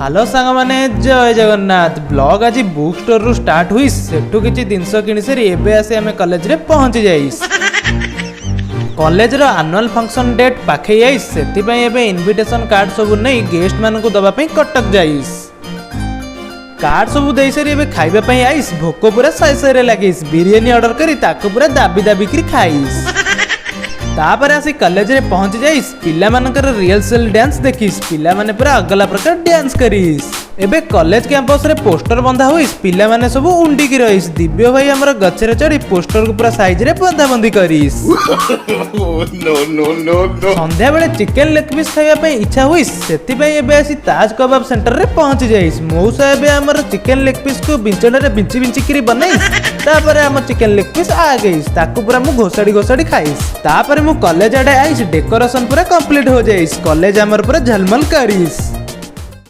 Hello सांग माने जय जगन्नाथ ब्लॉग आज बुक स्टोर रु स्टार्ट हुई सेठू किछि जिंस किनि सरी एबे आसे हमें कॉलेज रे पहुंच जाइस। कॉलेज रो एनुअल फंक्शन डेट पाखे आइस सेति पई एबे इनविटेशन कार्ड सब नै गेस्ट मानन को दबा पई कटक जाइस। कार्ड सब देई सरी एबे खाइबा पई आइस भोको पूरा सय सय रे लागिस बिरयानी ऑर्डर करी ताको पूरा दाबी दाबी करी खाइस। तापर आसी कॉलेज रे पहुंच जाइस पिला मानकर रिहर्सल डांस देखिस पिला माने पूरा अगला प्रकार डांस करिस। एबे कॉलेज कैंपस रे पोस्टर बंधा होइस पिला माने सब उंडी की रहिस दिव्य भाई हमर गछरे चढ़ी पोस्टर को पूरा साइज रे बंधा बंदी करिस। नो नो नो नो संध्या बेले चिकन लेग पीस खाइबा पई इच्छा होइस सेति पई एबे आसी ताज कबाब सेंटर रे पहुंच जाइस। मौसा एबे हमर चिकन लेग पीस को बिंचण रे बिंची बिंची करी बनाइस तापर हम चिकन लेग पीस आ गइस ताको पूरा मु घोसाडी घोसाडी खाइस। तापर मु कॉलेज आडे आइस डेकोरेशन पूरा कंप्लीट हो जाइस कॉलेज हमर पूरा झलमल करिस।